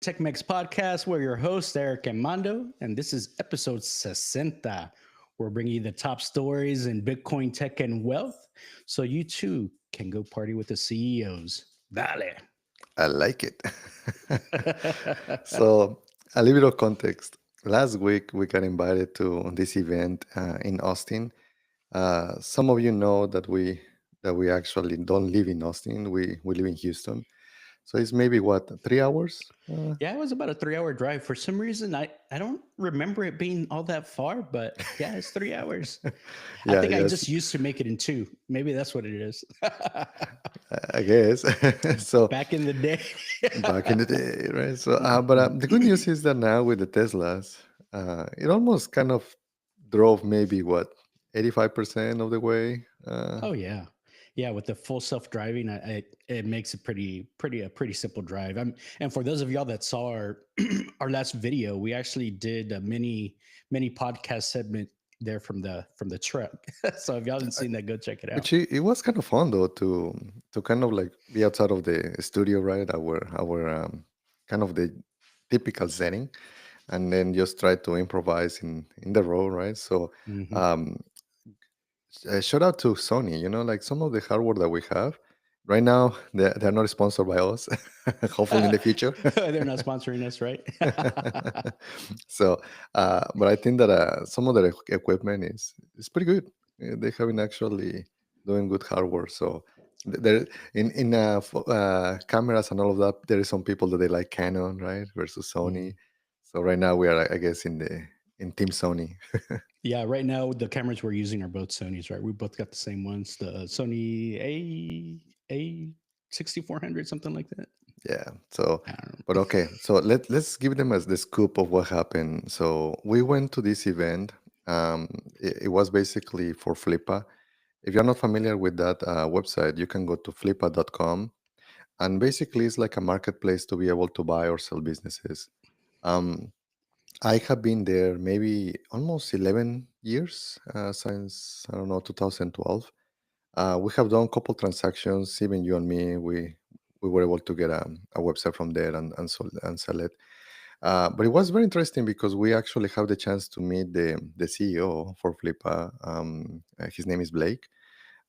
Tech-Mex Podcast. We're your hosts, Eric and Mando, and this is episode Sesenta. We're bringing you the top stories in Bitcoin tech and wealth so you too can go party with the CEOs. Dale. I like it. So, a little bit of context. Last week, we got invited to this event in Austin. Some of you know that we actually don't live in Austin. We live in Houston. So it's maybe what 3 hours? Yeah, it was about a 3 hour drive. For some reason, I don't remember it being all that far, but yeah, it's 3 hours. I Yeah, think I yes, just used to make it in two. Maybe that's what it is. I guess. So Back in the day. back in the day, right? So, but the good news is that now with the Teslas, it almost kind of drove maybe what 85% of the way. Oh yeah, yeah. With the full self driving, it makes it pretty simple drive. And for those of y'all that saw our our last video, we actually did a mini podcast segment there from the truck. So if y'all haven't seen that, go check it out. Which it was kind of fun though to kind of like be outside of the studio, right? Our kind of the typical setting, and then just try to improvise in the role, right? So Hmm. um, shout out to Sony. Like some of the hardware that we have right now, they're not sponsored by us. Hopefully in the future. They're not sponsoring us, right? So, but I think that some of the equipment is pretty good. They have been actually doing good hardware. So there in cameras and all of that, there is some people that they like Canon, right, versus Sony. Mhm. So right now we are, I guess, in Team Sony. Yeah, right now the cameras we're using are both Sony's, right? We both got the same ones, the Sony A 6400, something like that. Yeah. So, I don't but okay. So let's give them as the scoop of what happened. So we went to this event. It was basically for Flippa. If you're not familiar with that website, you can go to flippa.com. And basically, it's like a marketplace to be able to buy or sell businesses. Um, I have been there maybe almost 11 years since, I don't know, 2012. We have done a couple transactions, even you and me. We were able to get a website from there and sell it. But it was very interesting because we actually have the chance to meet the CEO for Flippa. His name is Blake.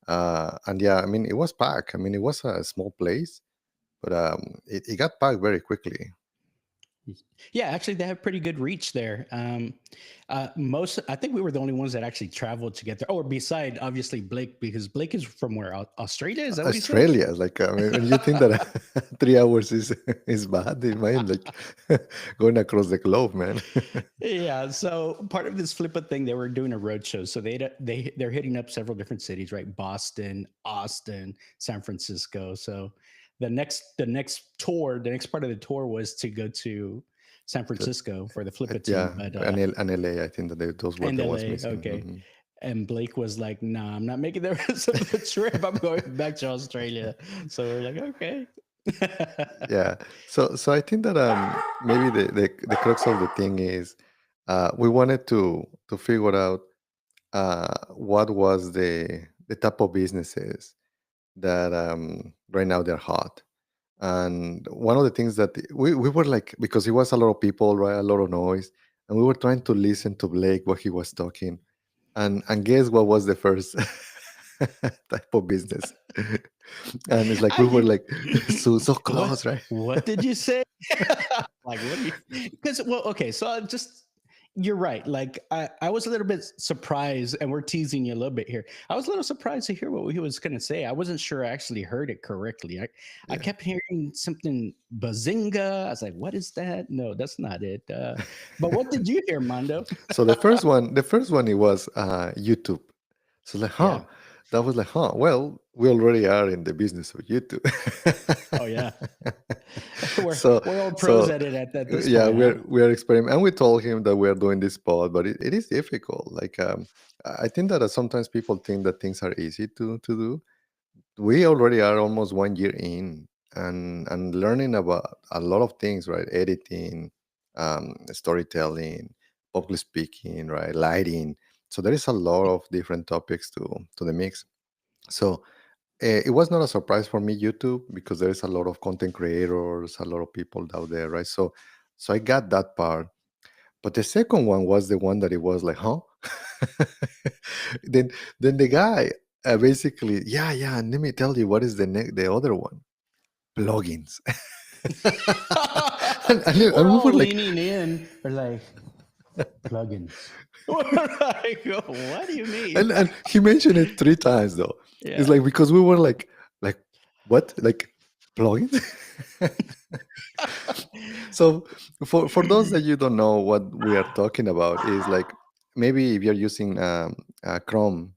And yeah, I mean, it was packed. I mean, it was a small place, but it got packed very quickly. Yeah, actually, they have pretty good reach there. Most, I think we were the only ones that actually traveled to get there. Oh, beside obviously Blake, because Blake is from where? Australia? Is that what he said? Australia, like I mean, when you think that 3 hours is bad, imagine like going across the globe, man. Yeah. So part of this Flippa thing, they were doing a road show. So they're hitting up several different cities, right? Boston, Austin, San Francisco. So the next tour, the next part of the tour was to go to San So, Francisco for the Flippa team, yeah, but and LA, I think that those were and the ones LA. missing. Okay. And Blake was like, "Nah, I'm not making the rest of the trip. I'm going back to Australia." So we're like, "Okay." Yeah. So I think that maybe the crux of the thing is we wanted to figure out what was the type of businesses that right now they're hot. And one of the things that we were like, because it was a lot of people, right, a lot of noise, and we were trying to listen to Blake what he was talking, and guess what was the first type of business? And it's like we were I like so what close, right? what did you say? Like, what do you? Because well, okay, so I just you're right. Like I was a little bit surprised, and we're teasing you a little bit here. I was a little surprised to hear what he was going to say. I wasn't sure I actually heard it correctly. I Yeah. kept hearing something bazinga. I was like, what is that? No, that's not it. But what did you hear, Mondo? So the first one it was YouTube. So like, huh? Yeah. That was like, huh? Well, we already are in the business of YouTube. Oh yeah. we're so we're old pros so at it at this yeah, point, huh? we are experimenting, and we told him that we are doing this pod, but it is difficult. Like I think that sometimes people think that things are easy to do. We already are almost 1 year in, and learning about a lot of things, right? Editing, storytelling, public speaking, right? Lighting. So there is a lot of different topics to the mix. So it was not a surprise for me, YouTube, because there is a lot of content creators, a lot of people out there, right? So I got that part. But the second one was the one that it was like, huh? then then the guy basically, yeah, yeah. And let me tell you what is the other one, plugins. And We're we all were like, leaning in. We're like, plugins. We're like, what do you mean? and he mentioned it 3 times though. It's Yeah. like because we were like what, like plugins. So for those that you don't know what we are talking about is like, maybe if you're using Chrome,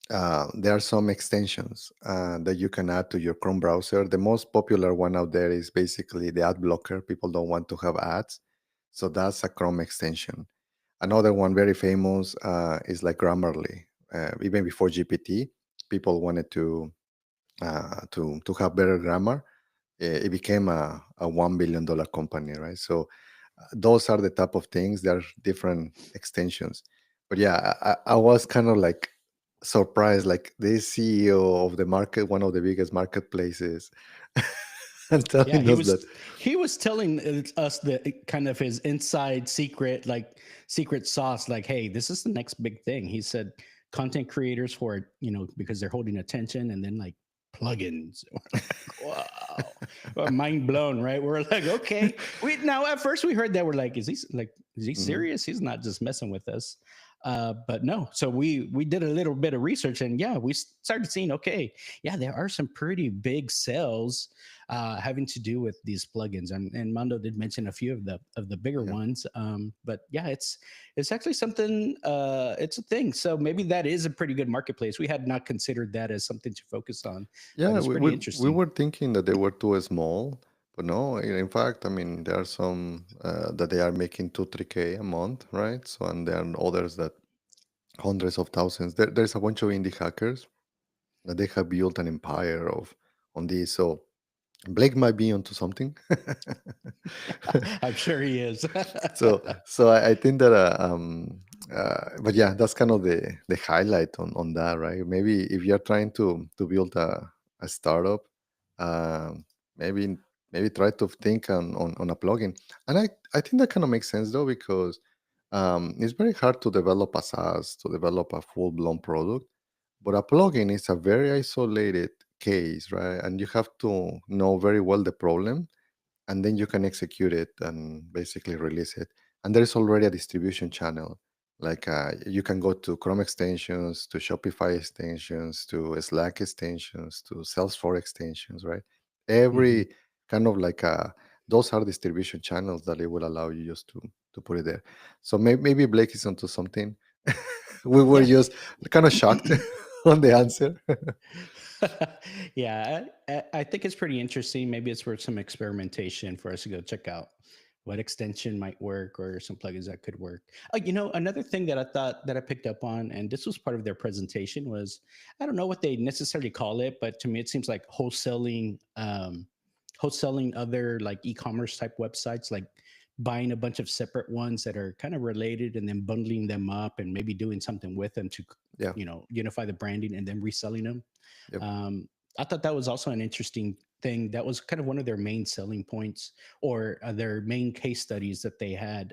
there are some extensions that you can add to your Chrome browser. The most popular one out there is basically the ad blocker. People don't want to have ads, so that's a Chrome extension. Another one very famous is like Grammarly. Even before GPT, people wanted to have better grammar. It became a $1 billion company, right? So those are the type of things. There are different extensions, but yeah, I was kind of like surprised, like this CEO of the market, one of the biggest marketplaces, and Yeah, telling us that. he was telling us the kind of his inside secret, like secret sauce, like, hey, this is the next big thing. He said content creators for, because they're holding attention, and then like plugins. We're like, wow. Well, mind blown, right? We're like, okay. We now at first we heard that, we're like, is he Mhm. serious? He's not just messing with us. But no, so we did a little bit of research, and yeah, we started seeing, okay, yeah, there are some pretty big sales having to do with these plugins, and Mando did mention a few of the bigger Yeah. ones. But yeah, it's actually something. It's a thing. So maybe that is a pretty good marketplace. We had not considered that as something to focus on, but Yeah, it's we, pretty we we interesting. were thinking that they were too small, but no. In fact, I mean, there are some that they are making 2, 3K a month, right? So, and there are others that hundreds of thousands. There's a bunch of indie hackers that they have built an empire of on this. So Blake might be onto something. I'm sure he is. So I think that but yeah, that's kind of the highlight on that, right? Maybe if you're trying to build a startup, um, maybe maybe try to think on a plugin. And I think that kind of makes sense though, because it's very hard to develop a SaaS, to develop a full-blown product, but a plugin is a very isolated case, right? And you have to know very well the problem, and then you can execute it and basically release it. And there's already a distribution channel. Like you can go to Chrome extensions, to Shopify extensions, to Slack extensions, to Salesforce extensions, right? Mhm. Every kind of like those are distribution channels that it will allow you just to put it there. So maybe Blake is onto something. We were Yeah. just kind of shocked on the answer. Yeah, I think it's pretty interesting. Maybe it's worth some experimentation for us to go check out what extension might work or some plugins that could work. Another thing that I thought that I picked up on, and this was part of their presentation, was I don't know what they necessarily call it, but to me it seems like wholesaling other like e-commerce type websites, like buying a bunch of separate ones that are kind of related and then bundling them up and maybe doing something with them to Yeah. unify the branding and then reselling them. Yep. um, I thought that was also an interesting thing. That was kind of one of their main selling points, or their main case studies that they had.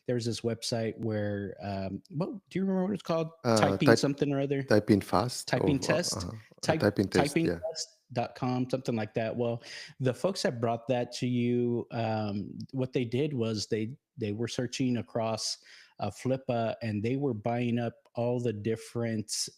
There's this website where, what do you remember what it's called? Uh, Typing type something or other, typing fast typing test, typing test. Yeah. typing test.com, something like that. Well, the folks that brought that to you, what they did was they were searching across Flippa, and they were buying up all the different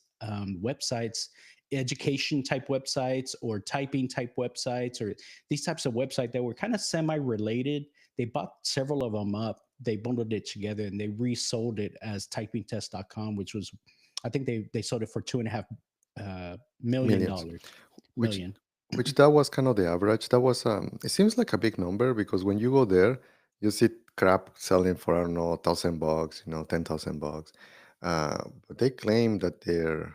websites, education type websites or typing type websites, or these types of websites that were kind of semi related. They bought several of them up, they bundled it together, and they resold it as typingtest.com, which was, I think they sold it for $2.5 million Millions. dollars which million. which that was kind of the average. That was it seems like a big number, because when you go there, you see crap selling for, I don't know, $1,000, 10,000 bucks. But they claim that their,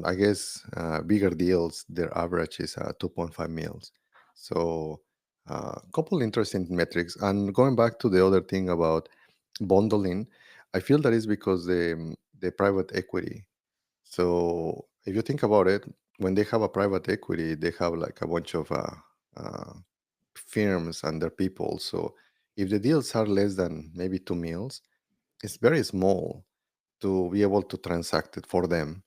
I guess, bigger deals, their average is 2.5 mils. So a couple interesting metrics. And going back to the other thing about bundling, I feel that is because the private equity. So if you think about it, when they have a private equity, they have like a bunch of uh, firms and their people. So if the deals are less than maybe 2 meals, it's very small to be able to transact it for them.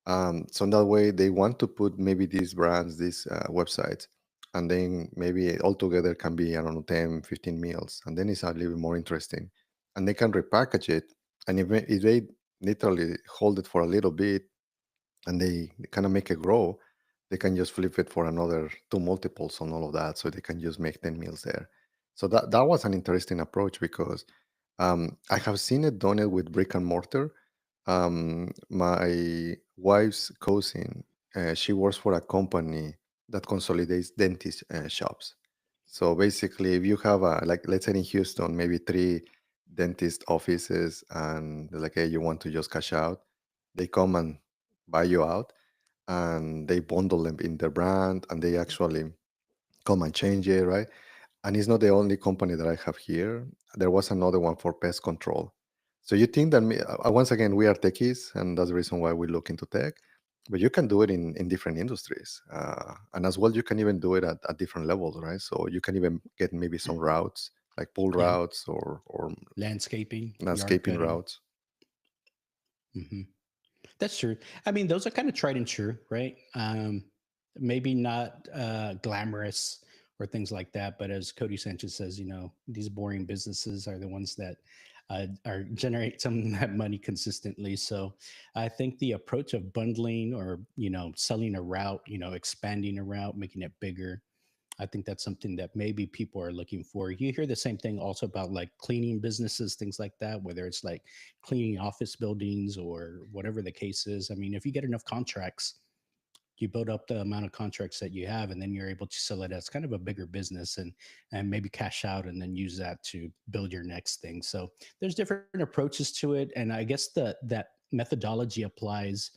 So in that way, they want to put maybe these brands, these websites, and then maybe altogether can be, I don't know, 10, 15 meals. And then it's a little bit more interesting. And they can repackage it. And if they literally hold it for a little bit and they kind of make it grow, they can just flip it for another two multiples on all of that. So they can just make 10 meals there. So that was an interesting approach because I have seen it done it with brick and mortar. My wife's cousin, she works for a company that consolidates dentist shops. So basically, if you have like, let's say in Houston, maybe three dentist offices, and they're like, hey, you want to just cash out, they come and buy you out, and they bundle them in their brand, and they actually come and change it, right? And it's not the only company that I have here. There was another one for pest control. So you think that once again we are techies, and that's the reason why we look into tech. But you can do it in different industries, and as well you can even do it at different levels, right? So you can even get maybe some routes like pull Yeah, routes or landscaping, yard landscaping cutting. routes. Hmm. That's true. I mean, those are kind of tried and true, right? Maybe not glamorous or things like that, but as Cody Sanchez says, these boring businesses are the ones that are generate some of that money consistently. So I think the approach of bundling or selling a route, expanding a route, making it bigger, I think that's something that maybe people are looking for. You hear the same thing also about like cleaning businesses, things like that, whether it's like cleaning office buildings or whatever the case is. I mean, if you get enough contracts, you build up the amount of contracts that you have, and then you're able to sell it as kind of a bigger business and maybe cash out and then use that to build your next thing. So there's different approaches to it, and I guess that methodology applies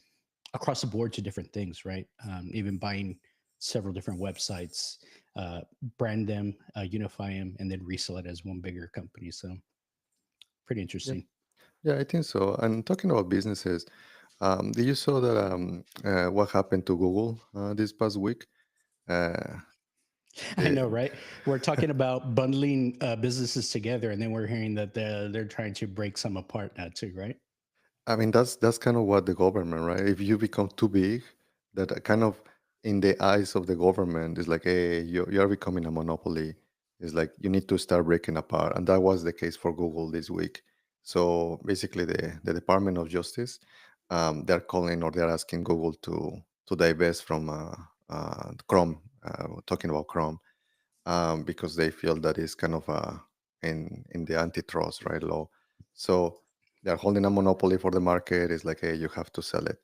across the board to different things, right? Even buying several different websites, brand them, unify them, and then resell it as one bigger company. So pretty Yeah, interesting. yeah, I think so. And talking about businesses, did you saw that what happened to Google this past week? Uh, I they, know, right? We're talking about bundling businesses together, and then we're hearing that they're trying to break some apart now too, right? I mean, that's kind of what the government, right? If you become too big, that kind of in the eyes of the government is like, hey, you're becoming a monopoly. It's like you need to start breaking apart, and that was the case for Google this week. So basically, the Department of Justice, they're calling or they're asking Google to divest from Chrome. Talking about Chrome, because they feel that is kind of in the antitrust right law. So they're holding a monopoly for the market. It's like, hey, you have to sell it.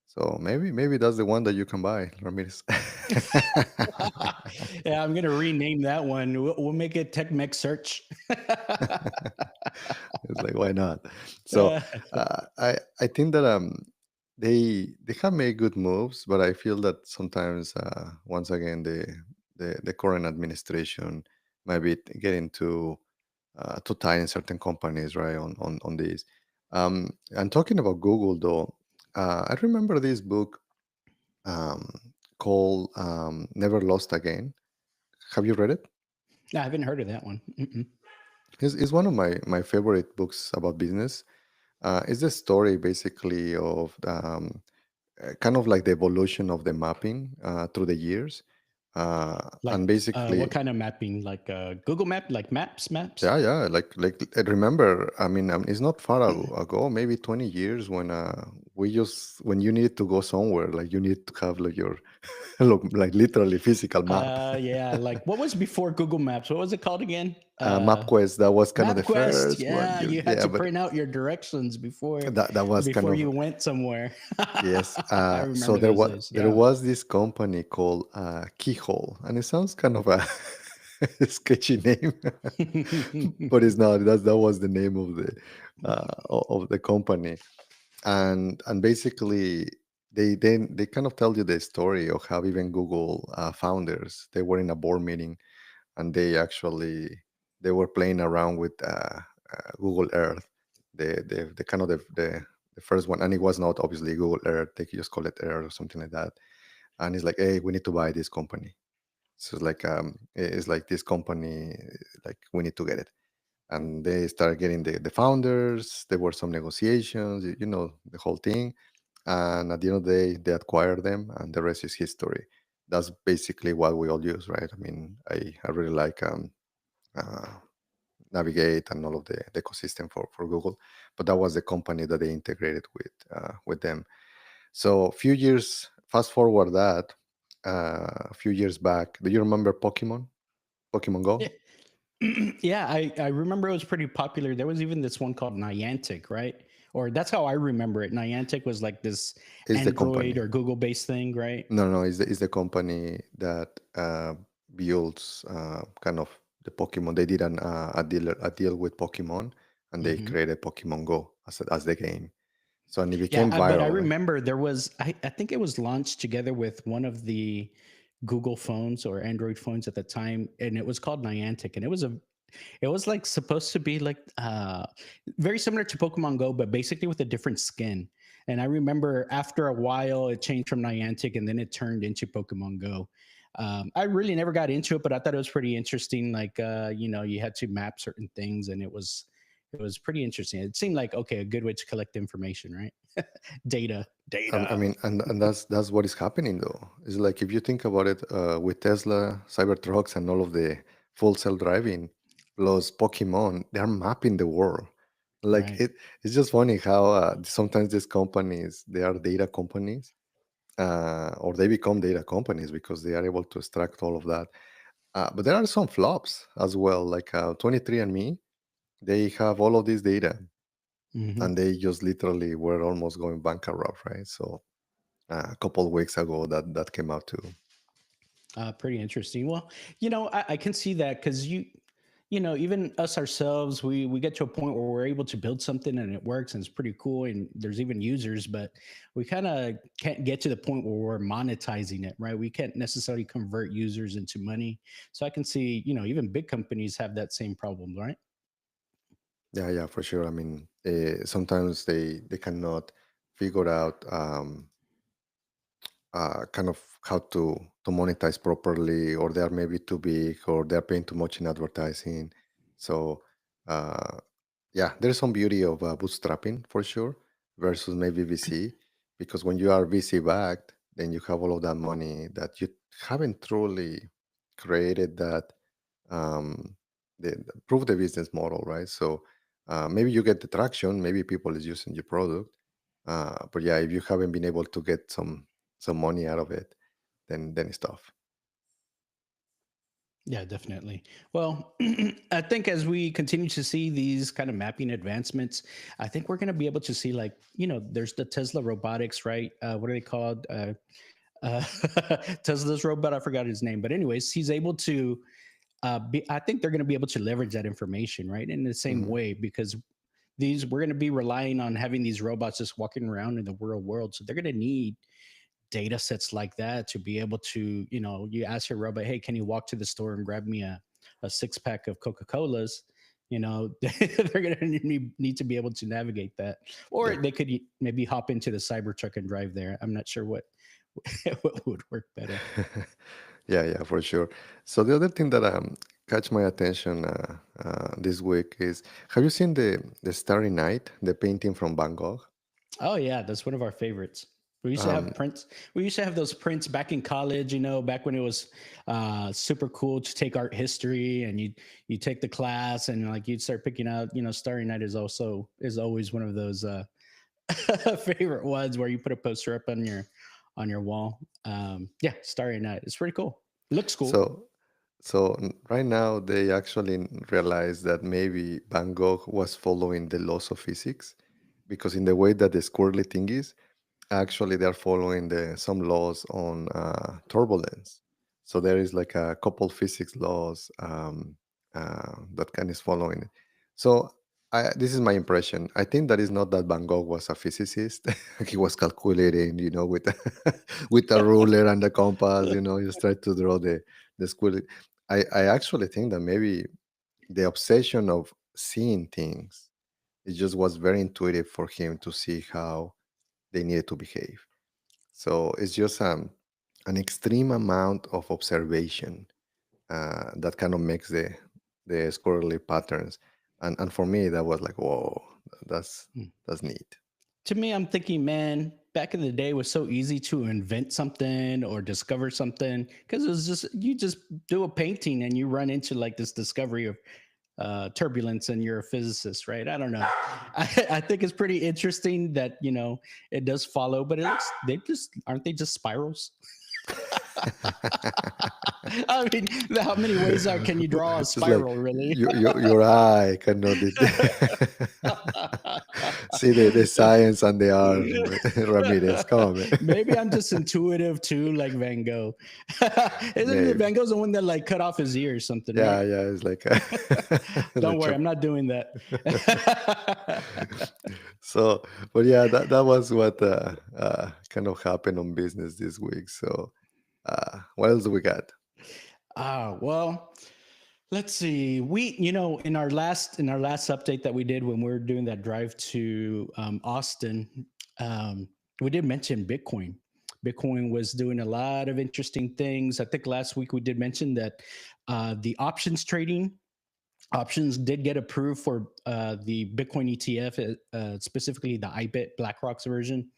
So maybe that's the one that you can buy, Ramirez. Yeah, I'm gonna rename that one. We'll make it Tech-Mex Search. It's like, why not? So Uh, I think that they have made good moves, but I feel that sometimes once again the current administration might be getting too tight in certain companies, right? On these. And talking about Google though, I remember this book um, called "Never Lost Again." Have you read it? I haven't heard of that one. Mm-mm. It's one of my favorite books about business. It's the story basically of kind of like the evolution of the mapping through the years, Like, and what basically, kind of mapping? Like Google Map, like maps? yeah, like I remember. I mean, it's not far ago, maybe 20 years when when you need to go somewhere, like you need to have like your look like literally physical map. Yeah. Like, what was before Google Maps? What was it called again? MapQuest, that was kind of the MapQuest. first one. Yeah, you had Yeah, to but print out your directions that was kind before of you went somewhere. yes. I So remember those days. there Yeah. was this company called Keyhole, and it sounds kind of a sketchy name, but it's not. That was the name of the company, and basically they kind of tell you the story of how even Google founders, they were in a board meeting, and they were playing around with Google Earth, the kind of the first one, and it was not obviously Google Earth. They just call it Earth or something like that. and it's like, hey, we need to buy this company. So it's like this company, like we need to get it. And they started getting the founders. There were some negotiations, the whole thing. And at the end of the day, they acquired them, and the rest is history. That's basically what we all use, right? I mean, I really like uh, Navigate and all of the ecosystem for Google, but that was the company that they integrated with them. So a few years, fast forward that, a few years back, do you remember Pokemon? Pokemon Yeah. Go? Yeah, I remember it was pretty popular. There was even this one called Niantic, right? Or that's how I remember it. Niantic was like this Is the Android company. or Google based thing, right? No, no, is the company that builds kind of the Pokemon. They did a deal with Pokemon, and they Hmm. created Pokemon Go as the game. So and it Yeah, became but I viral, right? remember there was, I think it was launched together with one of the Google phones or Android phones at the time, and it was called Niantic, and it was like supposed to be like very similar to Pokemon Go, but basically with a different skin. And I remember after a while, it changed from Niantic, and then it turned into Pokemon Go. I really never got into it, but I thought it was pretty interesting. Like you had to map certain things, and it was pretty interesting. It seemed like okay, a good way to collect information, right? Data, I data. mean, and that's what is happening though. It's like if you think about it, with Tesla, Cybertrucks, and all of the full self driving, plus Pokemon, they are mapping the world. Like Right. it's just funny how sometimes these companies they are data companies, or they become data companies because they are able to extract all of that. But there are some flops as well, like 23andMe. They have all of this data, Hmm. and they just literally were almost going bankrupt, right? So a couple of weeks ago that came out too. Pretty interesting. Well, I can see that because even us ourselves, we get to a point where we're able to build something and it works and it's pretty cool and there's even users, but we kind of can't get to the point where we're monetizing it, right? We can't necessarily convert users into money. So I can see, even big companies have that same problem, right? Yeah, yeah, for sure. I mean, sometimes they cannot figure out kind of how to monetize properly, or they are maybe too big, or they are paying too much in advertising. So uh, yeah, there's some beauty of bootstrapping for sure versus maybe VC, because when you are VC backed, then you have all of that money that you haven't truly created that um, prove the business model, right? So maybe you get the traction, maybe people is using your product, but yeah, if you haven't been able to get some money out of it, then it's tough. Yeah, definitely. Well, I think as we continue to see these kind of mapping advancements, I think we're going to be able to see, like, there's the Tesla robotics, right? What are they called? Uh, Tesla's robot. I forgot his name, but anyways, he's able to. I think they're going to be able to leverage that information, right, in the same Hmm. way because we're going to be relying on having these robots just walking around in the real world, so they're going to need data sets like that to be able to, you ask your robot, hey, can you walk to the store and grab me a six pack of Coca-Colas? They're going to need to be able to navigate that. Or Yeah. they could maybe hop into the Cybertruck and drive there. I'm not sure what, what would work better. Yeah, yeah, for sure. So the other thing that catch my attention this week is, have you seen the Starry Night, the painting from Van Gogh? Oh yeah, that's one of our favorites. We used to Um, have prints. We used to have those prints back in college. Back when it was super cool to take art history, and you take the class, and like you'd start picking out. Starry Night is always one of those favorite ones where you put a poster up on your wall. Yeah, Starry Night. It's pretty cool. Looks cool. so right now they actually realize that maybe Van Gogh was following the laws of physics, because in the way that the squirrely thing is, actually, they're following some laws on turbulence. So there is like a couple physics laws that kind is following it. So this is my impression. I think that is not that Van Gogh was a physicist. He was calculating, with with a ruler and a compass. Just try to draw the square. I actually think that maybe the obsession of seeing things, it just was very intuitive for him to see how they needed to behave. So it's just an extreme amount of observation that kind of makes the squirrely patterns. And for me, that was like, whoa, that's Hmm. that's neat. To me, I'm thinking, man, back in the day it was so easy to invent something or discover something because it was just you just do a painting and you run into like this discovery of turbulence and you're a physicist, right? I don't know. I think it's pretty interesting that it does follow, but it looks they just aren't they just spirals? I mean, how many ways can you draw a Just like spiral, really? your eye cannot see the science and the art, Ramirez. Come on, man. Maybe I'm just intuitive too, like Van Gogh. Isn't it Maybe. Van Gogh's the one that like cut off his ear or something, right? Yeah, yeah. It's like the Don't worry, chop. I'm not doing that. So, but yeah, that was what kind of happened on business this week. So, what else do we got? Well, let's see. We, in our last update that we did when we were doing that drive to Austin, we did mention Bitcoin. Bitcoin was doing a lot of interesting things. I think last week we did mention that the options did get approved for the Bitcoin ETF, specifically the IBIT BlackRock's version.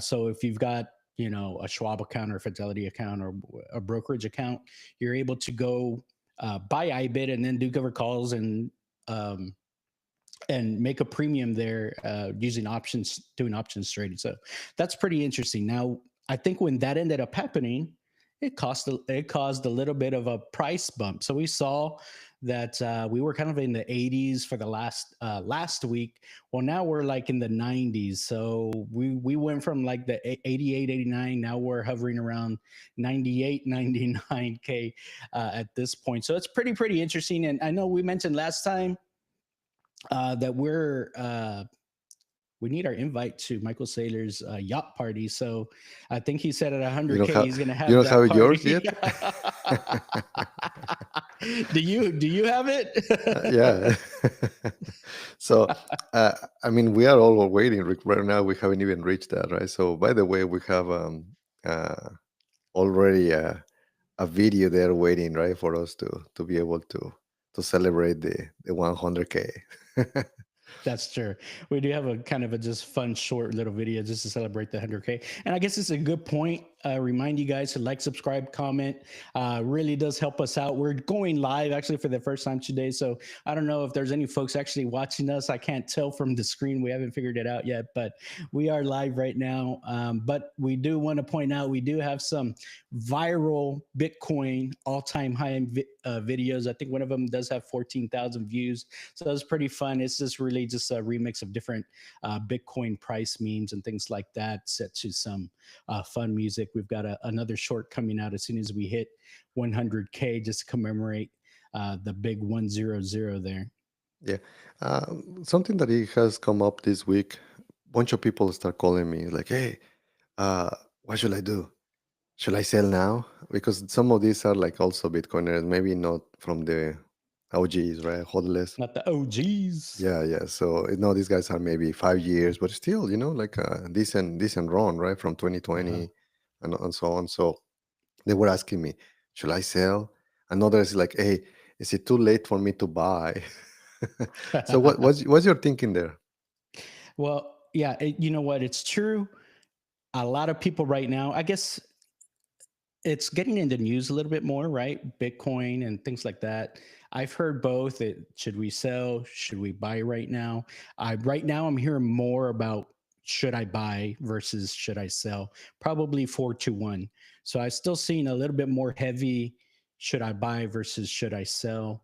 So if you've got a Schwab account or a Fidelity account or a brokerage account, you're able to go buy IBIT and then do cover calls um, and make a premium there using options, doing options trading. So that's pretty interesting. Now, I think when that ended up happening, it caused a little bit of a price bump. So we saw that we were kind of in the 80s for the last week. Well, now we're like in the 90s. So we went from like the 88, 89. Now we're hovering around 98, 99K at this point. So it's pretty interesting. And I know we mentioned last time that we need our invite to Michael Saylor's yacht party. So I think he said at You don't 100K have he's gonna you have don't that have yours party. yet? Do you have it? Yeah. So, I mean, we are all waiting. Right now, we haven't even reached that, right? So, by the way, we have uh, already a video there waiting, right, for us to be able to celebrate the 100K. That's true. We do have a kind of a just fun short little video just to celebrate the 100K. And I guess it's a good point. Remind you guys to like, subscribe, comment. Really does help us out. We're going live actually for the first time today. So I don't know if there's any folks actually watching us. I can't tell from the screen. We haven't figured it out yet, but we are live right now. But we do want to point out we do have some viral Bitcoin all-time high videos. I think one of them does have 14,000 views. So it's pretty fun. It's just really just a remix of different Bitcoin price memes and things like that, set to some fun music. We've got another short coming out as soon as we hit 100K, just to commemorate the big 100 there. Yeah. Something that it has come up this week. Bunch of people start calling me like, "Hey, uh, what should I do? Should I sell now?" Because some of these are like also Bitcoiners, maybe not from the OGs, right? Hodlers. Not the OGs. Yeah, yeah. So these guys are maybe 5 years, but still, like a decent run, right? From Uh-huh. 2020 and so on. So they were asking me, should I sell? And others like, hey, is it too late for me to buy? So what's your thinking there? Well, yeah, you know what? It's true. A lot of people right now, I guess it's getting in the news a little bit more, right? Bitcoin and things like that. I've heard both. Should we sell? Should we buy right now? Right now, I'm hearing more about should I buy versus should I sell? Probably 4-1. So I'm still seeing a little bit more heavy should I buy versus should I sell.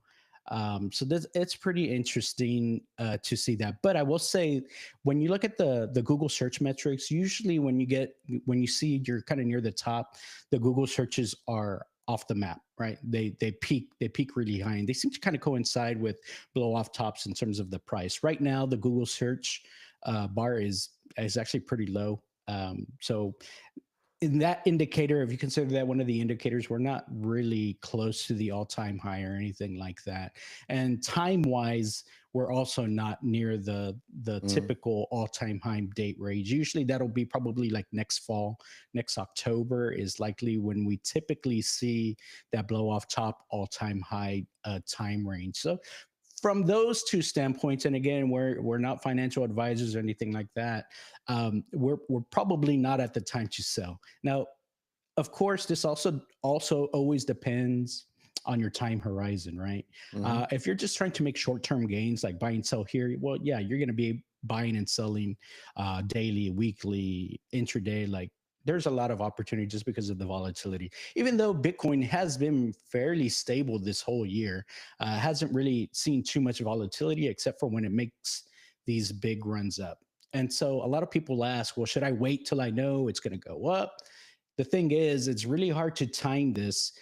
So it's pretty interesting to see that. But I will say, when you look at the Google search metrics, usually when you see you're kind of near the top, the Google searches are off the map, right? They peak really high, and they seem to kind of coincide with blow off tops in terms of the price. Right now, the Google search bar is actually pretty low. So in that indicator, if you consider that one of the indicators, we're not really close to the all-time high or anything like that. And time-wise, we're also not near the Mm, typical all-time high date range. Usually that'll be probably like next fall, next October is likely when we typically see that blow off top all-time high time range. So from those two standpoints, and again, we're not financial advisors or anything like that. We're probably not at the time to sell. Now, of course, this also always depends on your time horizon, right? mhm. If you're just trying to make short term gains, like buy and sell here, well, yeah, you're going to be buying and selling daily, weekly, intraday. Like there's a lot of opportunity just because of the volatility. Even though Bitcoin has been fairly stable this whole year, hasn't really seen too much volatility except for when it makes these big runs up. And so a lot of people ask, well, should I wait till I know it's going to go up? The thing is, it's really hard to time this.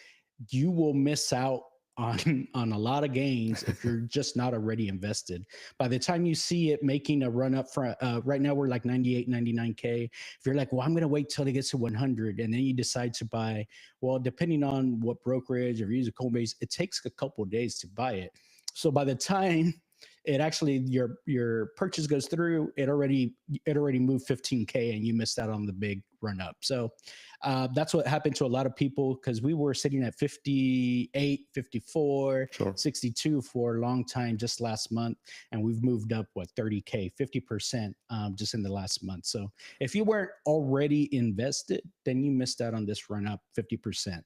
You will miss out on a lot of gains if you're just not already invested. By the time you see it making a run up for right now we're like 98, 99K. If you're like, well, I'm going to wait till it gets to 100 and then you decide to buy, well, depending on what brokerage or use a Coinbase, it takes a couple of days to buy it. So by the time it actually your purchase goes through, it already moved 15K and you missed out on the big run up. So that's what happened to a lot of people because we were sitting at 58, 54, Sure. 62 for a long time just last month. And we've moved up, what, 30K, 50% just in the last month. So if you weren't already invested, then you missed out on this run up 50%.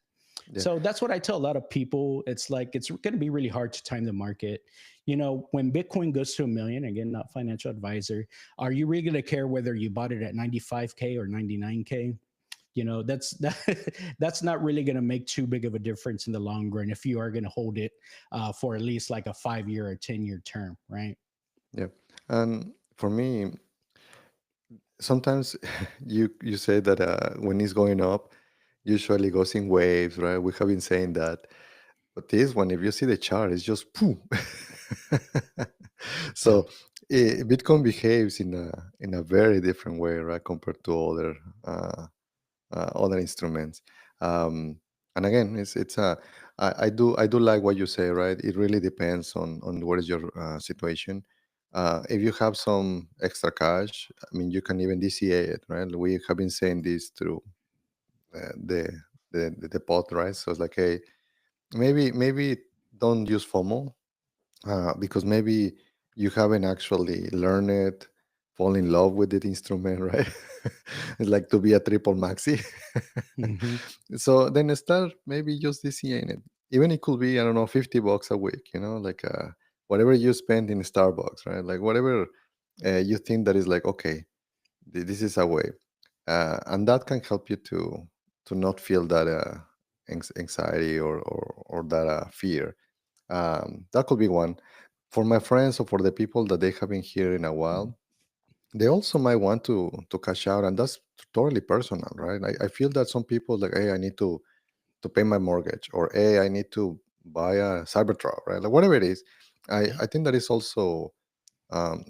Yeah. So that's what I tell a lot of people. It's like it's going to be really hard to time the market. When Bitcoin goes to a million, again, not financial advisor, are you really going to care whether you bought it at 95K or 99K? That's not really going to make too big of a difference in the long run if you are going to hold it for at least like a 5 year or 10 year term, right? Yeah. And for me, sometimes you say that when it's going up, usually goes in waves, right? We have been saying that. But this one, if you see the chart, it's just boom. Yeah. So Bitcoin behaves in a very different way, right, compared to other instruments. Um, and again, it's I do like what you say, right? It really depends on what is your situation. If you have some extra cash, I mean, you can even DCA it, right? We have been saying this through uh, the the pod, right? So it's like, hey, maybe don't use FOMO because maybe you haven't actually learned it, fall in love with the instrument, right? It's like to be a triple maxi. Hmm. So then start maybe just DCAing it. Even it could be, I don't know, $50 a week, like whatever you spend in Starbucks, right? Like whatever you think that is like, okay, this is a way. And that can help you to not feel that anxiety or that fear. That could be one. For my friends or for the people that they have been here in a while, they also might want to cash out, and that's totally personal, right? I feel that some people like, hey, I need to pay my mortgage, or hey, I need to buy a Cybertruck, right? Like whatever it is. I, Yeah. I think that is also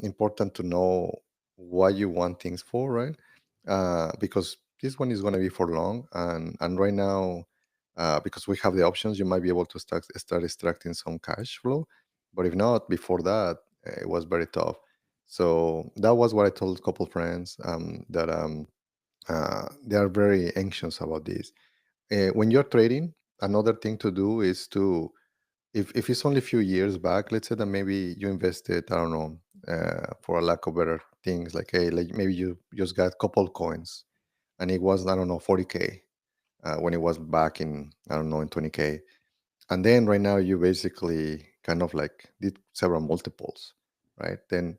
important to know why you want things for, right? Because this one is going to be for long, and right now, because we have the options, you might be able to start extracting some cash flow. But if not, before that, it was very tough. So that was what I told a couple friends that they are very anxious about this. When you're trading, another thing to do is to if it's only a few years back, let's say that maybe you invested, I don't know, for a lack of better things, like hey, like maybe you just got a couple coins, and it was, I don't know, 40K when it was back in, I don't know, in 20K, and then right now you basically kind of like did several multiples, right? Then,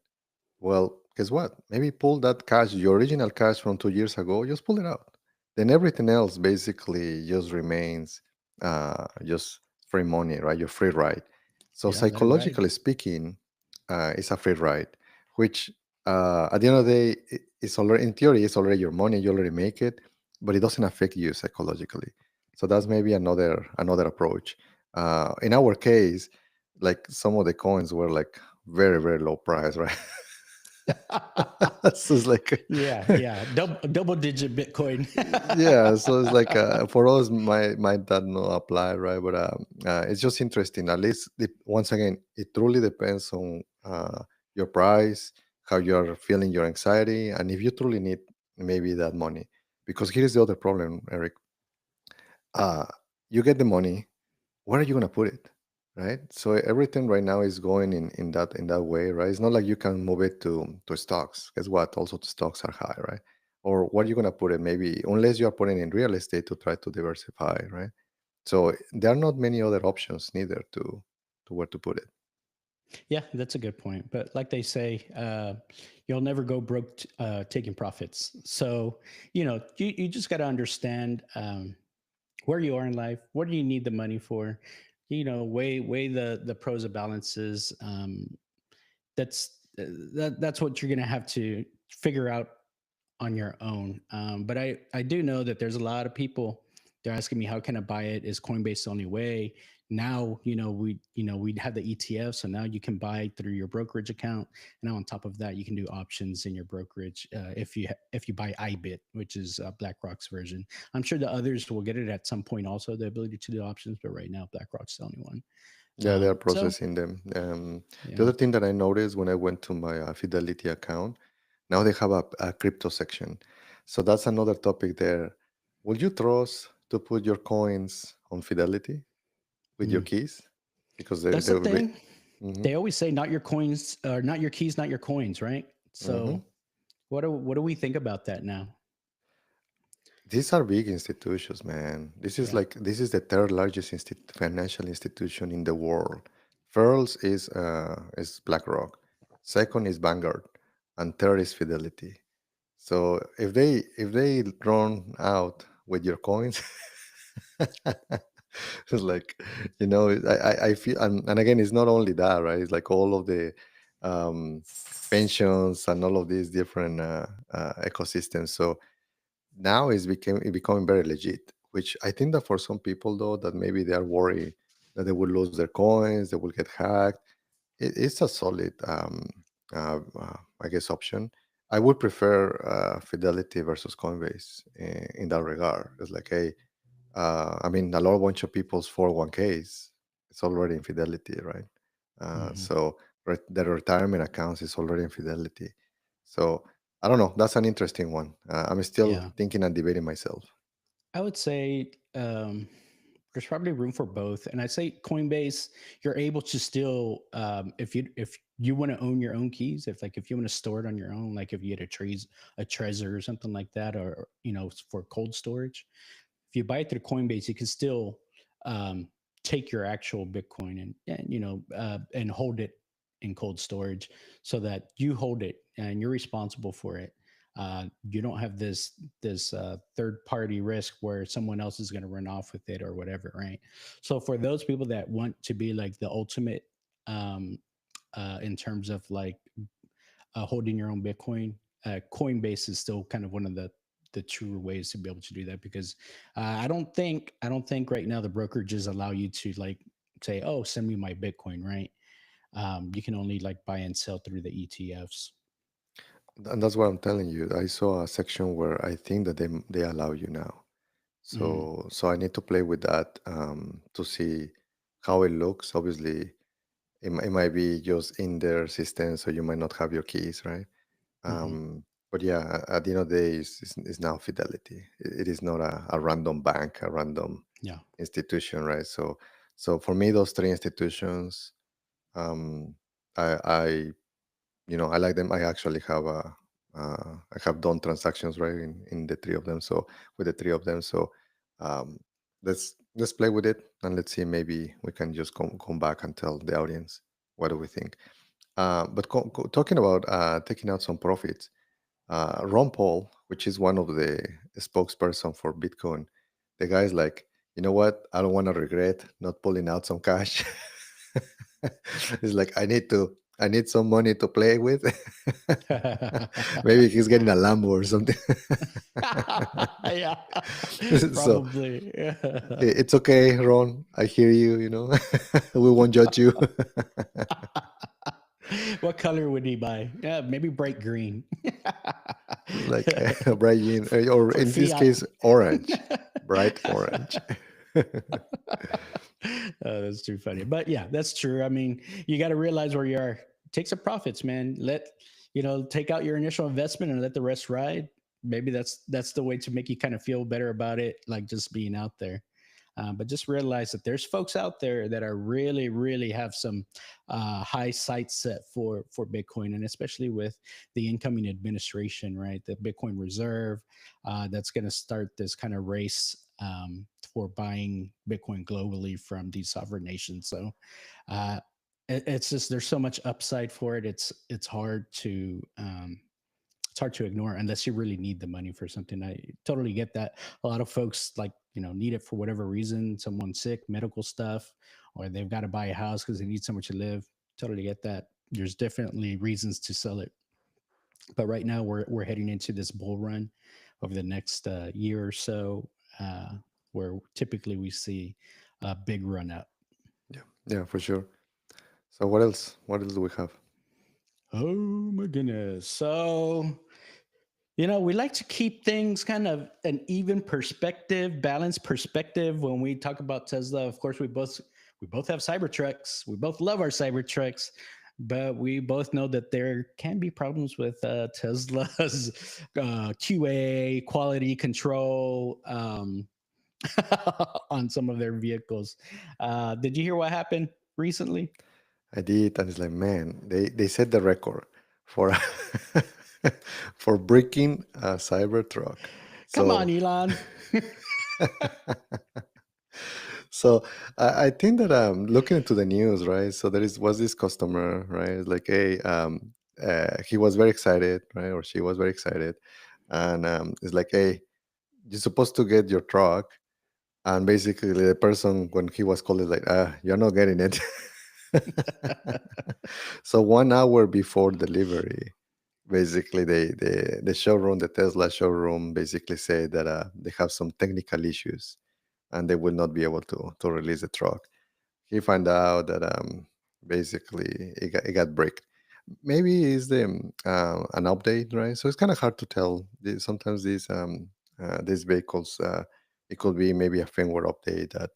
well, guess what? Maybe pull that cash, your original cash from 2 years ago, just pull it out. Then everything else basically just remains just free money, right? Your free ride. So Yeah. Let it ride. psychologically speaking, it's a free ride, which at the end of the day, it's already in theory, it's already your money, you already make it, but it doesn't affect you psychologically. So that's maybe another approach. In our case, like some of the coins were like very very low price, right? So it's like, Yeah, yeah, double digit Bitcoin. yeah, so it's like for us might that not apply, right? But it's just interesting. At least once again, it truly depends on your price, how you're feeling, your anxiety, and if you truly need maybe that money. Because here's the other problem, Eric. uh you get the money, where are you going to put it, right? So everything right now is going in that way, right? It's not like you can move it to stocks. Guess what, also the stocks are high, right? Or what are you going to put it, maybe, unless you are putting in real estate to try to diversify, right? So there are not many other options neither to where to put it. Yeah, that's a good point. But like they say, you'll never go broke taking profits. So, you just got to understand where you are in life. What do you need the money for? Weigh the pros and balances. That's what you're going to have to figure out on your own. But I do know that there's a lot of people. They're asking me, how can I buy it? Is Coinbase the only way? Now, we'd have the ETF, so now you can buy through your brokerage account. And now on top of that, you can do options in your brokerage if you buy IBIT, which is BlackRock's version. I'm sure the others will get it at some point, also the ability to do options, but right now BlackRock's the only one. Yeah, they are So processing them. The yeah. other thing that I noticed when I went to my Fidelity account, now they have a crypto section. So that's another topic there. Will you trust to put your coins on Fidelity with your Mm. keys? Because That's they the will be. thing. Hmm. They always say not your coins or not your keys, not your coins, right? Hmm. So what do we think about that now? These are big institutions, man. Yeah. This is the third largest financial institution in the world. First is BlackRock, second is Vanguard, and third is Fidelity. So if they run out with your coins, it's like, I feel, and again, it's not only that, right? It's like all of the um, pensions and all of these different ecosystems. So now it becoming very legit. Which I think that for some people though, that maybe they are worried that they will lose their coins, they will get hacked. It's a solid, I guess, option. I would prefer Fidelity versus Coinbase in that regard. It's like, hey, I mean, a lot of bunch of people's 401ks, it's already in Fidelity, right? Hmm. So their retirement accounts is already in Fidelity. So I don't know. That's an interesting one. I'm still Yeah. thinking and debating myself. I would say there's probably room for both. And I'd say Coinbase, you're able to still if you want to own your own keys, if you want to store it on your own, like if you get a Trezor or something like that, or for cold storage, if you buy it through Coinbase, you can still um, take your actual Bitcoin and hold it in cold storage, so that you hold it and you're responsible for it. You don't have this third party risk where someone else is going to run off with it or whatever, right? So for those people that want to be like the ultimate um, in terms of like holding your own Bitcoin, Coinbase is still kind of one of the truer ways to be able to do that, because I don't think right now the brokerages allow you to like say, oh, send me my Bitcoin, right? You can only like buy and sell through the ETFs. And that's what I'm telling you. I saw a section where I think that they allow you now. Mm, So I need to play with that to see how it looks. Obviously, it might be just in their system, so you might not have your keys, right? hmm. But yeah, at the end of the day, it's now Fidelity. It is not a random bank, a random Yeah. institution, right? So for me, those three institutions, um, I I like them. I actually have I have done transactions, right, in the three of them. So with the three of them, so um, let's play with it and let's see. Maybe we can just come back and tell the audience what do we think. But talking about taking out some profits, Ron Paul, which is one of the spokesperson for Bitcoin, the guy's like, you know what? I don't want to regret not pulling out some cash. It's like I need some money to play with. Maybe he's getting a Lambo or something. Yeah, So probably. it's okay, Ron. I hear you. We won't judge you. What color would he buy? Yeah, maybe bright green. Like bright green, or For in this Fiat. case, orange, bright orange. That's too funny. But yeah, that's true. I mean, you got to realize where you are. Take some profits, man. Take out your initial investment and let the rest ride. Maybe that's the way to make you kind of feel better about it, like just being out there. But just realize that there's folks out there that are really, really have some high sights set for Bitcoin, and especially with the incoming administration, right? The Bitcoin Reserve, that's going to start this kind of race for buying Bitcoin globally from these sovereign nations. So uh, it's just there's so much upside for it. It's hard to ignore unless you really need the money for something. I totally get that. A lot of folks need it for whatever reason. Someone's sick, medical stuff, or they've got to buy a house because they need somewhere to live. Totally get that. There's definitely reasons to sell it, but right now we're heading into this bull run over the next year or so, where typically we see a big run up. Yeah, yeah, for sure. So what else? What else do we have? Oh my goodness! So we like to keep things kind of an even perspective, balanced perspective when we talk about Tesla. Of course, we both have Cybertrucks. We both love our Cybertrucks, but we both know that there can be problems with Tesla's QA quality control on some of their vehicles. Did you hear what happened recently? I did, and it's like, man, they set the record for for breaking a Cybertruck. Come on, So Elon. so I think that looking into the news, right? So there was this customer, right? It's like, hey, he was very excited, right? Or she was very excited, and it's like, hey, you're supposed to get your truck, and basically the person when he was called is like, you're not getting it. So 1 hour before delivery, basically the showroom, the Tesla showroom, basically said that they have some technical issues and they will not be able to release the truck. He found out that basically it got bricked. Maybe it's an update, right? So it's kind of hard to tell. Sometimes these vehicles, it could be maybe a firmware update that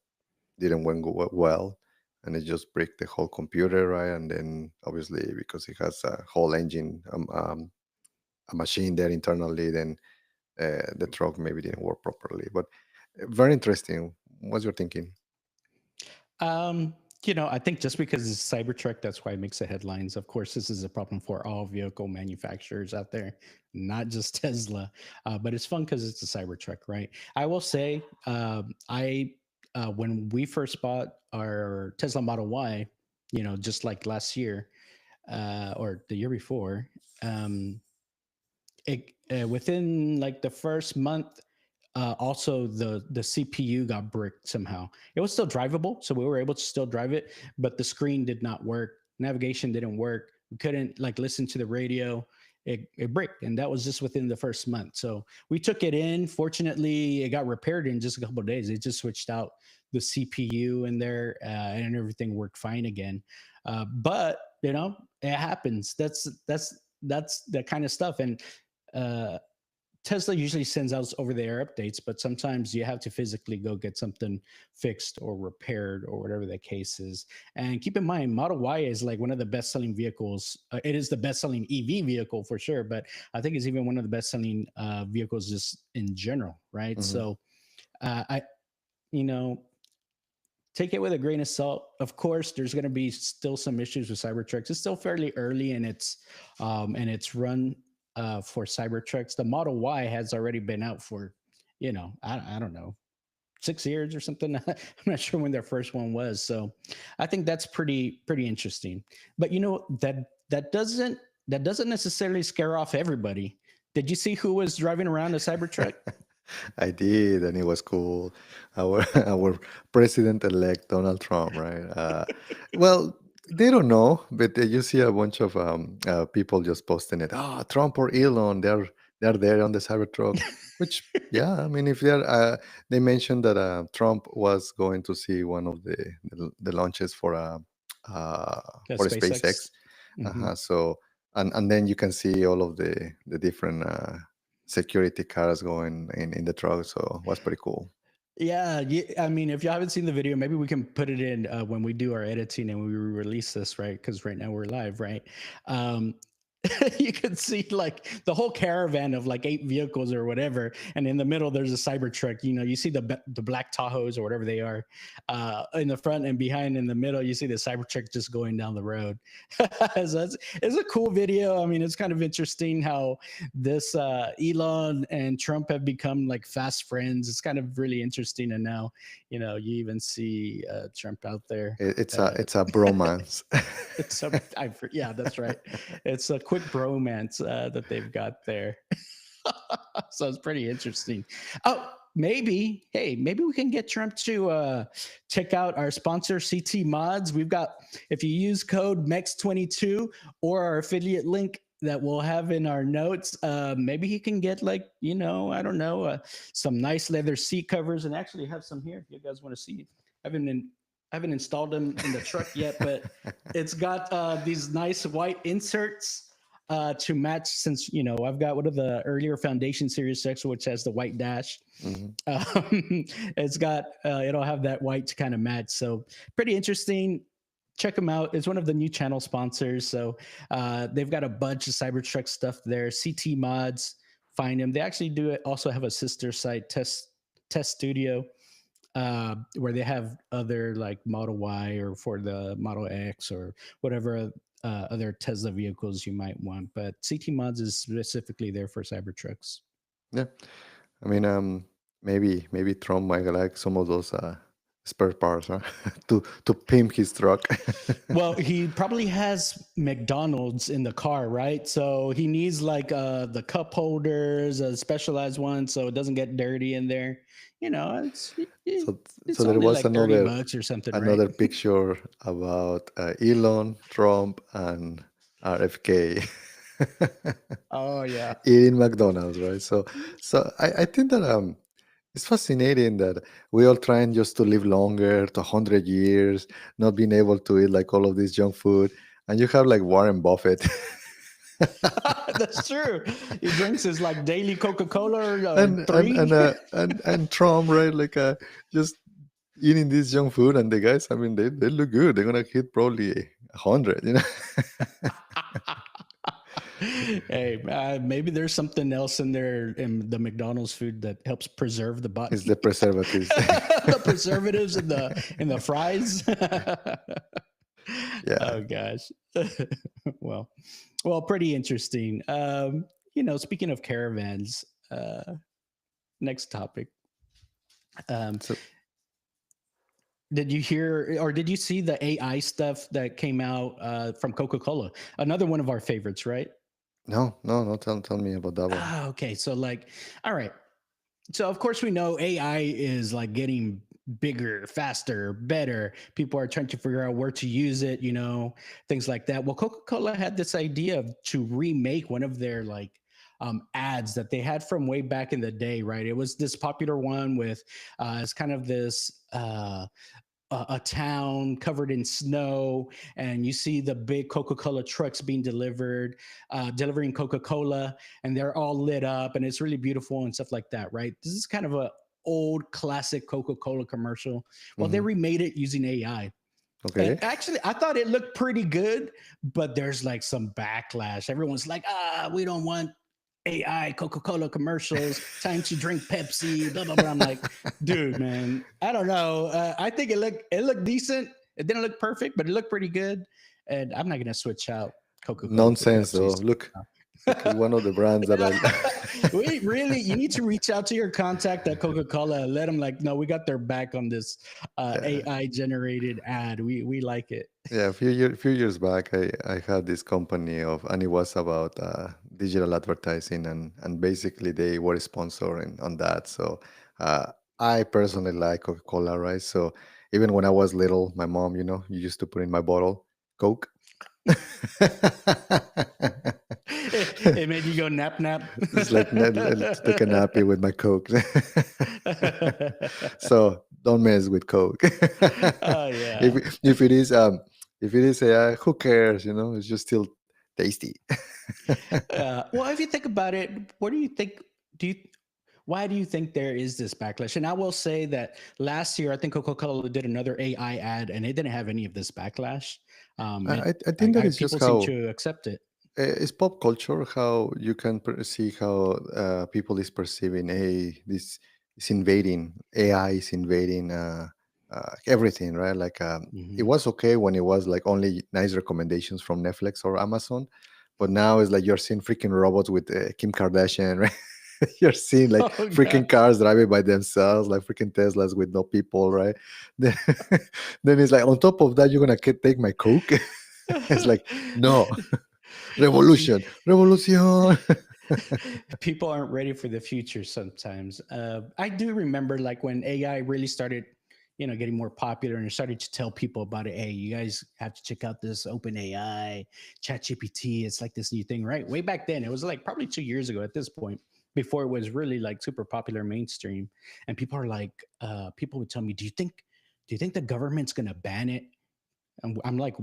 didn't went well, and it just break the whole computer, right? And then obviously because it has a whole engine, a machine there internally, then the truck maybe didn't work properly. But very interesting. What's your thinking? Um, I think just because it's Cybertruck, that's why it makes the headlines. Of course, this is a problem for all vehicle manufacturers out there, not just Tesla. But it's fun because it's a Cybertruck, right? I will say, I when we first bought our Tesla Model Y, just like last year or the year before, um, within like the first month, also the CPU got bricked somehow. It was still drivable, so we were able to still drive it, but the screen did not work. Navigation didn't work. We couldn't like listen to the radio. It bricked, and that was just within the first month. So we took it in. Fortunately, it got repaired in just a couple of days. It just switched out the CPU in there, and everything worked fine again. But it happens. That's that kind of stuff, and uh, Tesla usually sends out over the air updates, but sometimes you have to physically go get something fixed or repaired or whatever the case is. And keep in mind, Model Y is like one of the best selling vehicles. It is the best selling EV vehicle for sure, but I think it's even one of the best selling vehicles just in general, right? Hmm. So I, you know, take it with a grain of salt. Of course, there's going to be still some issues with Cybertrucks. It's still fairly early in its run for Cybertrucks. The Model Y has already been out for, I don't know, 6 years or something. I'm not sure when their first one was. So I think that's pretty interesting. But that doesn't necessarily scare off everybody. Did you see who was driving around a Cybertruck? I did, and it was cool. Our our president-elect Donald Trump, right? Well, they don't know, but you see a bunch of people just posting it. Ah, Trump or Elon, they're there on the Cybertruck. Which, yeah, I mean, if they mentioned that Trump was going to see one of the launches uh, Yeah, for SpaceX. SpaceX, Hmm. So and then you can see all of the different security cars going in the truck. So it was pretty cool. Yeah, I mean, if you haven't seen the video, maybe we can put it in when we do our editing and we release this, right? Because right now we're live, right? Um, you can see like the whole caravan of like 8 vehicles or whatever, and in the middle there's a Cybertruck. You know, you see the black Tahoes or whatever they are in the front, and behind in the middle you see the Cybertruck just going down the road. So it's a cool video. I mean, it's kind of interesting how this Elon and Trump have become like fast friends. It's kind of really interesting, and now you even see Trump out there. It's a bromance. It's a yeah, that's right. It's a quick bromance that they've got there. So it's pretty interesting. Oh, maybe we can get Trump to check out our sponsor CT Mods. We've got, if you use code MEX22 or our affiliate link that we'll have in our notes, maybe he can get like, I don't know, some nice leather seat covers, and actually have some here if you guys want to see. I haven't installed them in the truck yet, but it's got these nice white inserts to match, since I've got one of the earlier Foundation Series 6, which has the white dash. Mhm. It's got it'll have that white to kind of match. So pretty interesting. Check them out. It's one of the new channel sponsors. So they've got a bunch of Cybertruck stuff there. CT Mods, find them. They actually also have a sister site, Test Studio, where they have other like Model Y or for the Model X or whatever other Tesla vehicles you might want. But CT Mods is specifically there for Cybertrucks. Yeah, I mean, maybe Trump might like some of those spare parts, huh? to pimp his truck. Well, he probably has McDonald's in the car, right? So he needs like the cup holders, a specialized one, so it doesn't get dirty in there. It's so it's so there only was like $30 or something, right? another picture about Elon, Trump, and RFK Oh yeah. eating McDonald's, right? So I think that it's fascinating that we all trying just to live longer, to 100 years, not being able to eat like all of this junk food, and you have like Warren Buffett. That's true. He drinks his like daily Coca-Cola and and three. and uh, and Trump, right? Like just eating this junk food, and the guys, I mean, they look good. They're gonna hit probably 100. Hey, maybe there's something else in there in the McDonald's food that helps preserve the It's body. the preservatives. The preservatives in the fries. Yeah. Oh gosh. well, pretty interesting. Speaking of caravans, next topic. So Did you hear or did you see the AI stuff that came out from Coca-Cola? Another one of our favorites, right? no. Tell me about that one. Okay. So all right. So of course we know AI is like getting bigger, faster, better. People are trying to figure out where to use it, things like that. Well, Coca-Cola had this idea to remake one of their ads that they had from way back in the day, right? It was this popular one with it's kind of this a town covered in snow, and you see the big Coca-Cola trucks being delivering Coca-Cola, and they're all lit up, and it's really beautiful and stuff like that, right? This is kind of a old classic Coca-Cola commercial. Well, they Hmm. remade it using AI. And Okay. actually, I thought it looked pretty good, but there's like some backlash. Everyone's like, we don't want AI Coca-Cola commercials, time to drink Pepsi, blah blah blah. I'm like, dude, man, I don't know. I think it looked decent. It didn't look perfect, but it looked pretty good. And I'm not gonna switch out Coca-Cola for Nonsense, Pepsi. though. Look, it's one of the brands that Wait, really? You need to reach out to your contact at Coca-Cola and let them no, we got their back on this Yeah. AI generated ad. We like it. Yeah, few years back, I had this company and it was about digital advertising, and basically they were sponsoring on that. So uh, I personally like Coca-Cola, right? So even when I was little, my mom, you used to put in my bottle Coke. It made you go nap nap. It's like let's take a nappy with my Coke. So don't mess with Coke. Oh yeah. If it is If it is AI, who cares? It's just still tasty. Well, if you think about it, what do you think? Do you why do you think there is this backlash? And I will say that last year, I think Coca-Cola did another AI ad, and it didn't have any of this backlash. I think that is just People seem how to accept it. it's pop culture, how you can see how people is perceiving, hey, this is invading, AI is invading everything, right? Like it Hmm. was okay when it was like only nice recommendations from Netflix or Amazon, but now it's like you're seeing freaking robots with Kim Kardashian, right? You're seeing like Oh freaking God. cars driving by themselves, like freaking Teslas with no people, right? Then, then it's like on top of that, you're gonna take my Coke. It's like no, revolution, revolution. People aren't ready for the future sometimes. I do remember like when AI really started, getting more popular and started to tell people about it. Hey, you guys have to check out this open AI, chat GPT. It's like this new thing, right? Way back then, it was like probably 2 years ago at this point, before it was really like super popular mainstream. And people are like, people would tell me, do you think the government's going to ban it? And I'm like,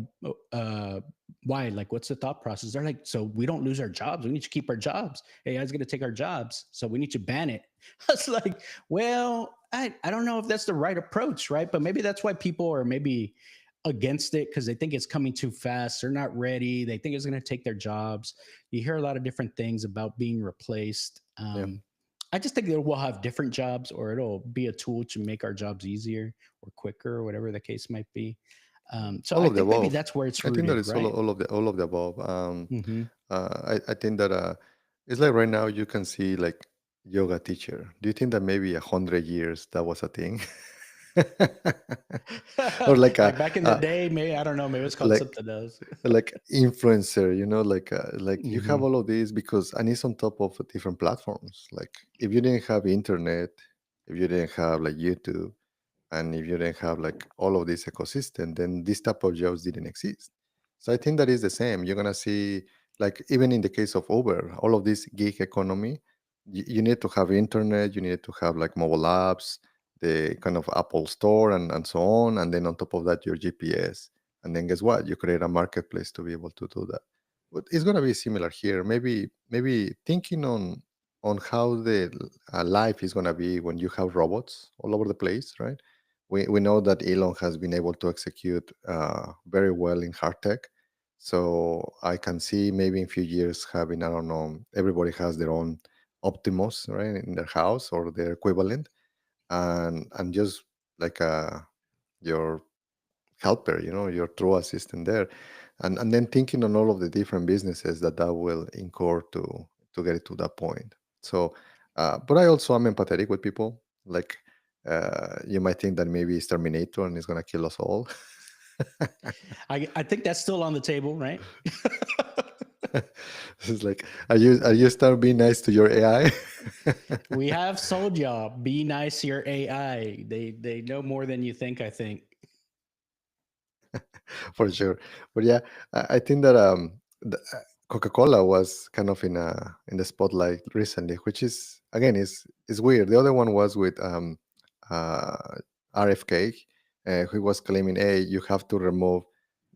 uh, why? Like, what's the thought process? They're like, so we don't lose our jobs. We need to keep our jobs. AI is going to take our jobs. So we need to ban it. I was like, well, I don't know if that's the right approach, right? But maybe that's why people are maybe against it because they think it's coming too fast. They're not ready. They think it's going to take their jobs. You hear a lot of different things about being replaced. Yeah, I just think that we'll have different jobs or it'll be a tool to make our jobs easier or quicker or whatever the case might be. So all I of the think maybe above. that's where it's I think that rooted, it's all, right? all of the above. Hmm. I think that it's like right now you can see like yoga teacher. Do you think that maybe 100 years that was a thing? Or like Like back in the a day, maybe I don't know, maybe it's called like something else. influencer, like you have Hmm. all of these because and it's on top of different platforms. Like if you didn't have internet, if you didn't have like YouTube, and if you didn't have like all of this ecosystem, then this type of jobs didn't exist. So I think that is the same. You're gonna see, like even in the case of Uber, all of this gig economy, you need to have internet, you need to have like mobile apps, the kind of Apple Store and so on, and then on top of that your GPS. And then guess what? You create a marketplace to be able to do that. But it's gonna be similar here. Maybe thinking on how the life is gonna be when you have robots all over the place, right? We know that Elon has been able to execute very well in hard tech. So I can see maybe in a few years having, I don't know, everybody has their own Optimus, right, in their house or their equivalent, and just like your helper, your true assistant there, and then thinking on all of the different businesses that will incur to get it to that point. So, but I also am empathetic with people. Like, you might think that maybe it's Terminator and it's gonna kill us all. I think that's still on the table, right? It's like, are you start being nice to your AI? We have sold y'all. Be nice to your AI. They know more than you think. I think. For sure. But yeah, I think that Coca-Cola was kind of in the spotlight recently, which is again is weird. The other one was with uh, RFK, who was claiming, hey, you have to remove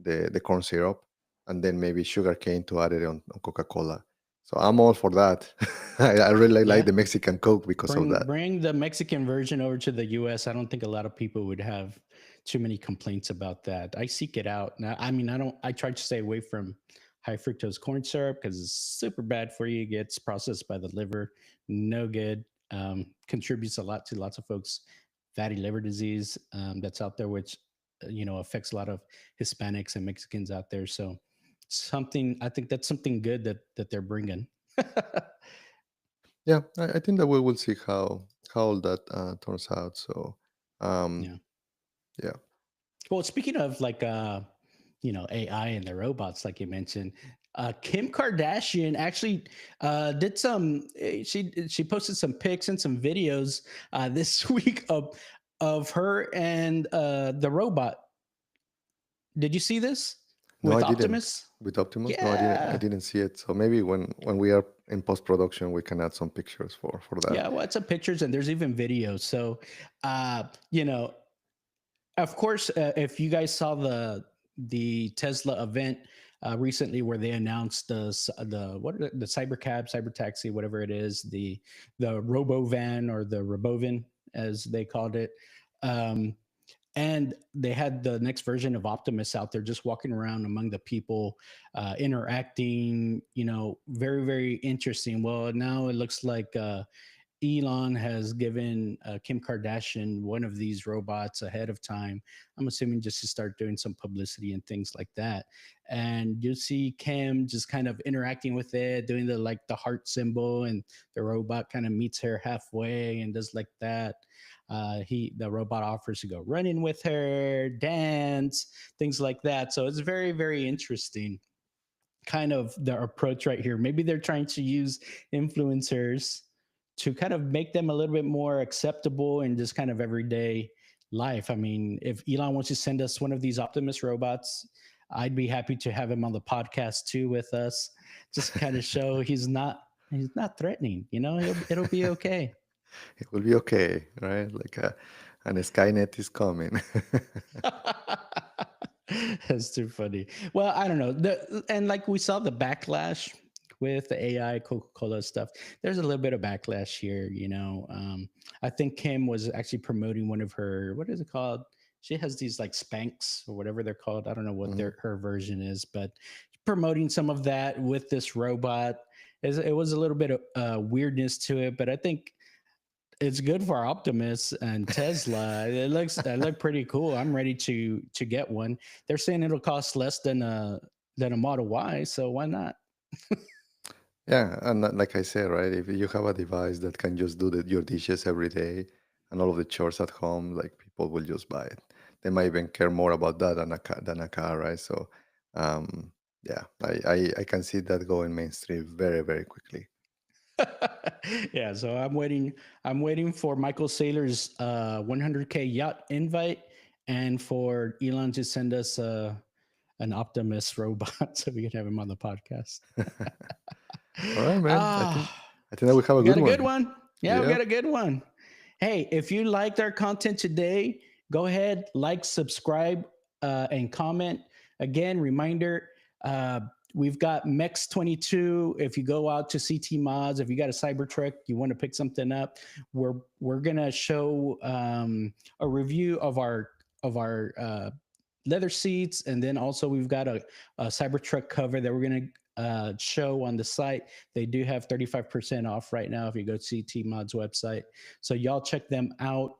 the corn syrup and then maybe sugar cane to add it on Coca-Cola. So I'm all for that. I really like Yeah. the Mexican Coke because of that. Bring the Mexican version over to the US. I don't think a lot of people would have too many complaints about that. I seek it out. Now, I mean, I try to stay away from high fructose corn syrup because it's super bad for you. It gets processed by the liver. No good. Contributes a lot to lots of folks fatty liver disease that's out there, which affects a lot of Hispanics and Mexicans out there. So something I think that's something good that they're bringing. Yeah, I think that we will see how all that turns out. So um, Yeah. yeah. Well, speaking of like AI and the robots, like you mentioned, Kim Kardashian actually did some. She posted some pics and some videos this week of her and the robot. Did you see this No, I with didn't. Optimus? With Optimus? No, I didn't. I Yeah, didn't see it. So maybe when we are in post production, we can add some pictures for that. yeah. Well, it's some pictures and there's even videos. So, uh, you know, of course, if you guys saw the Tesla event recently where they announced the what are the cybercab, cyber taxi, whatever it is, the robo van or the robovan as they called it. Um, and they had the next version of Optimus out there just walking around among the people, interacting, very, very interesting. Well, now it looks like Elon has given Kim Kardashian one of these robots ahead of time. I'm assuming just to start doing some publicity and things like that. And you see Kim just kind of interacting with it, doing the heart symbol, and the robot kind of meets her halfway and does like that. The robot offers to go running with her, dance, things like that. So it's very, very interesting kind of their approach right here. Maybe they're trying to use influencers to kind of make them a little bit more acceptable in just kind of everyday life. I mean, if Elon wants to send us one of these Optimus robots, I'd be happy to have him on the podcast too with us. Just kind of show he's not threatening. It'll be okay. It will be okay, right? And Skynet is coming. That's too funny. Well, I don't know. And like we saw the backlash with the AI Coca-Cola stuff. There's a little bit of backlash here. I think Kim was actually promoting one of her, what is it called? She has these like Spanx or whatever they're called. I don't know what Mhm. her version is, but promoting some of that with this robot. It was a little bit of weirdness to it, but I think it's good for Optimus and Tesla. It look pretty cool. I'm ready to get one. They're saying it'll cost less than a Model Y, so why not? Yeah, and like I said, right, if you have a device that can just do your dishes every day and all of the chores at home, like people will just buy it. They might even care more about that than a car, right? So, um, yeah, I can see that going mainstream very, very quickly. Yeah, so I'm waiting for Michael Saylor's 100K yacht invite and for Elon to send us an Optimus robot so we can have him on the podcast. All right, man. Ah, I think that we have a we good got a good one. one. Yeah, we got Yep. a good one. Hey, if you liked our content today, go ahead, like, subscribe, and comment. Again, reminder, uh, we've got Mex 22. If you go out to CT Mods, if you got a Cybertruck, you want to pick something up, we're gonna show a review of our leather seats, and then also we've got a Cybertruck cover that we're gonna show on the site. They do have 35% off right now if you go to CT Mods website. So y'all check them out.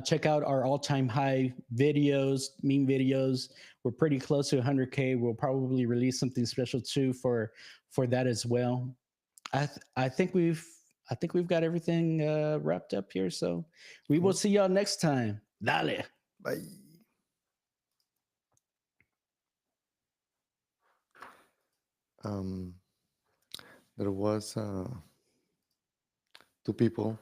Check out our all-time high videos, meme videos. We're pretty close to 100K. We'll probably release something special too for that as well. I think we've got everything wrapped up here. So we will Cool. see y'all next time. Dale. Bye. Um, there was two people